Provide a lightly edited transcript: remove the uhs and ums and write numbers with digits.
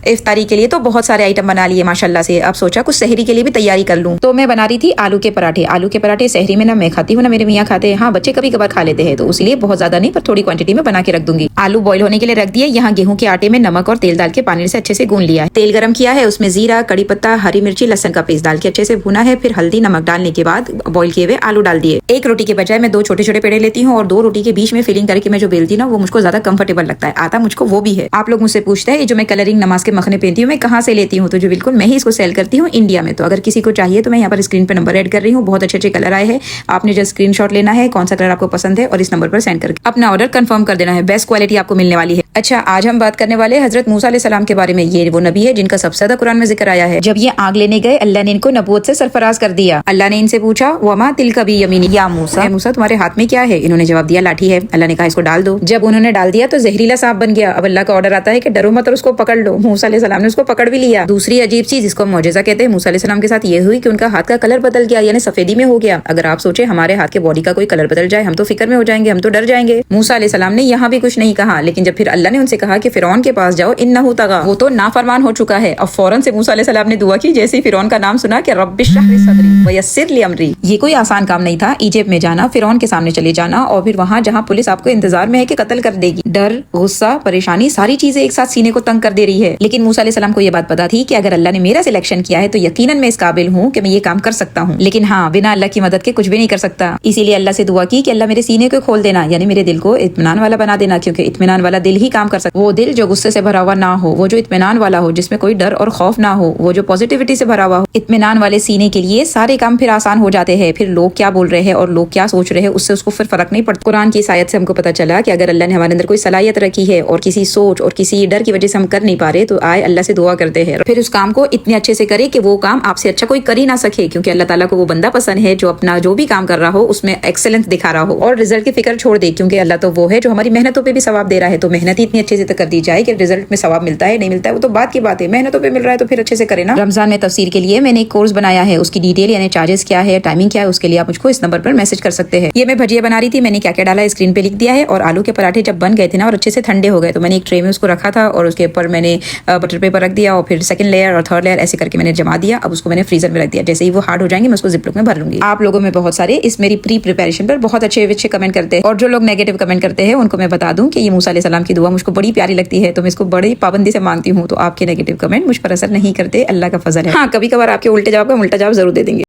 इफ्तारी के लिए तो बहुत सारे आइटम बना लिए माशाल्लाह से। अब सोचा कुछ सहरी के लिए भी तैयारी कर लूं, तो मैं बना रही थी आलू के पराठे। आलू के पराठे सहरी में ना मैं खाती हूँ ना मेरे मियाँ खाते हैं। हाँ, बच्चे कभी कभार खा लेते हैं, तो इसलिए बहुत ज्यादा नहीं पर थोड़ी क्वांटिटी में बना के रख दूंगी। आलू बॉईल होने के लिए रख दिए। यहाँ गेहूं के आटे में नमक और तेल डाल के पानी से अच्छे से गूंद लिया है। तेल गरम किया है, उसमें जीरा, कड़ी पत्ता, हरी मिर्ची, लहसन का पेस्ट डाल के अच्छे से भुना है। फिर हल्दी नमक डालने के बाद बॉईल किए हुए आलू डाल दिए। एक रोटी के बजाय मैं 2 छोटे छोटे पेड़े लेती हूँ और 2 रोटी के बीच में फिलिंग करके मैं जो बेलती ना वो मुझको ज्यादा कंफर्टेबल लगता है। आता मुझको वो भी है। आप लोग मुझसे पूछते हैं जो मैं कलरिंग नमाज के मखने पहनती हूँ मैं कहाँ से लेती हूँ, तो जो बिल्कुल मैं ही इसको सेल करती हूँ इंडिया में। तो अगर किसी को चाहिए तो मैं यहाँ पर स्क्रीन पे नंबर ऐड कर रही हूँ। बहुत अच्छे अच्छे कलर आए हैं। आपने जस्ट स्क्रीनशॉट लेना है कौन सा कलर आपको पसंद है और इस नंबर पर सेंड करके अपना ऑर्डर कंफर्म कर देना है। बेस्ट क्वालिटी आपको मिलने वाली है। अच्छा, आज हम बात करने वाले हजरत मूसा अलैहिस्सलाम के बारे में। ये वो नबी है जिनका सबसे ज्यादा कुरान में जिक्र आया है। जब ये आग लेने गए अल्लाह ने इनको नबूवत से सरफराज कर दिया। अल्लाह ने इनसे पूछा वमा तिलका बी यमीनी या मूसा, मूसा तुम्हारे हाथ में क्या है? इन्होंने जवाब दिया लाठी है। अल्लाह ने कहा इसको डाल दो। जब उन्होंने डाल दिया तो जहरीला सांप बन गया। अब अल्लाह का ऑर्डर आता है कि डरो मत और उसको पकड़ लो। मूसा अलैहिस्सलाम ने उसको पकड़ भी लिया। दूसरी अजीब चीज जिसको मौजज़ा कहते हैं मूसा अलैहिस्सलाम के साथ ये हुई कि उनका हाथ का कलर बदल गया, यानी सफेदी में हो गया। अगर आप सोचे हमारे हाथ के बॉडी का कोई कलर बदल जाए हम तो फिक्र में हो जाएंगे, हम तो डर जाएंगे। मूसा अलैहिस्सलाम ने यहाँ भी कुछ नहीं कहा, लेकिन जब फिर अल्लाह ने उनसे कहा कि फिरौन के पास जाओ इन्नहु तगा, वो तो नाफरमान हो चुका है। अब फौरन से मूसा अलैहिस्सलाम ने दुआ की। जैसे ही फिरौन का नाम सुना कि रब्बि इश्रह ली सदरी वयस्सिर ली अमरी, ये कोई आसान काम नहीं था। इजिप्ट में जाना, फिरौन के सामने चले जाना और फिर वहाँ जहाँ पुलिस आपको इंतजार में है कि कत्ल कर देगी। डर, गुस्सा, परेशानी, सारी चीजें एक साथ सीने को तंग कर दे रही है। लेकिन मूसा अलैहिस्सलाम को ये बात पता थी कि अगर अल्लाह ने मेरा सिलेक्शन किया है तो यकीनन मैं इस काबिल हूँ कि मैं ये काम कर सकता हूँ। लेकिन हाँ, बिना अल्लाह की मदद के कुछ भी नहीं कर सकता। इसीलिए अल्लाह से दुआ की कि अल्लाह मेरे सीने को खोल देना, यानी मेरे दिल को इत्मीनान वाला बना देना, क्योंकि इत्मीनान वाला दिल ही काम कर सकता। वो दिल जो गुस्से से भरा हुआ ना हो, वो जो इत्मीनान वाला हो, जिसमें कोई डर और खौफ ना हो, वो जो पॉजिटिविटी से भरा हुआ हो। इत्मीनान वाले सीने के लिए सारे काम फिर आसान हो जाते हैं। फिर लोग क्या बोल रहे हैं और लोग क्या सोच रहे हैं उससे उसको फिर फर्क नहीं पड़ता। कुरान की इस आयत से हमको पता चला कि अगर अल्लाह ने हमारे अंदर कोई सलाहियत रखी है और किसी सोच और किसी डर की वजह से हम कर नहीं पा रहे, तो आए अल्लाह से दुआ करते हैं, फिर उस काम को इतने अच्छे से करे कि वो काम आपसे अच्छा कोई कर ही ना सके। क्योंकि अल्लाह ताला को वो बंदा पसंद है जो अपना जो भी काम कर रहा हो उसमें एक्सेलेंस दिखा रहा हो और रिजल्ट की फिक्र छोड़ दे। क्योंकि अल्लाह तो वो है जो हमारी मेहनतों पे भी सवाब दे रहा है। तो मेहनत ही इतनी अच्छे से कर दी जाए कि रिजल्ट में सवाब मिलता है नहीं मिलता है वो तो बात की बात है। मेहनतों पे मिल रहा है तो फिर अच्छे से करे ना। रमजान में तफसीर के लिए मैंने एक कोर्स बनाया है, उसकी डिटेल यानी चार्जेस क्या है, टाइमिंग क्या है, उसके लिए आप मुझको इस नंबर पर मैसेज कर सकते हैं। ये मैं भजिया बना रही थी, मैंने क्या क्या डाला स्क्रीन पे लिख दिया है। और आलू के पराठे जब बन गए थे ना और अच्छे से ठंडे हो गए तो मैंने एक ट्रे में उसको रखा था और उसके ऊपर मैंने बटर पेपर रख दिया और फिर सेकंड लेयर और थर्ड लेयर ऐसे करके मैंने जमा दिया। अब उसको मैंने फ्रीजर में रख दिया। जैसे ही वो हार्ड हो जाएंगे मैं उसको जिपलॉक में भर लूंगी। आप लोगों में बहुत सारे इस मेरी प्री प्रिपरेशन पर बहुत अच्छे अच्छे कमेंट करते हैं और जो लोग नेगेटिव कमेंट करते हैं उनको मैं बता दूं कि ये मूसा अलैहिस्सलाम की दुआ मुझको बड़ी प्यारी लगती है, तो मैं इसको बड़ी पाबंदी से मानती हूँ। तो आपके नेगेटिव कमेंट मुझ पर असर नहीं करते, अल्लाह का फजल है। हाँ, कभी कभार आपके उल्टे जवाब का उल्टा जवाब जरूर दे देंगे।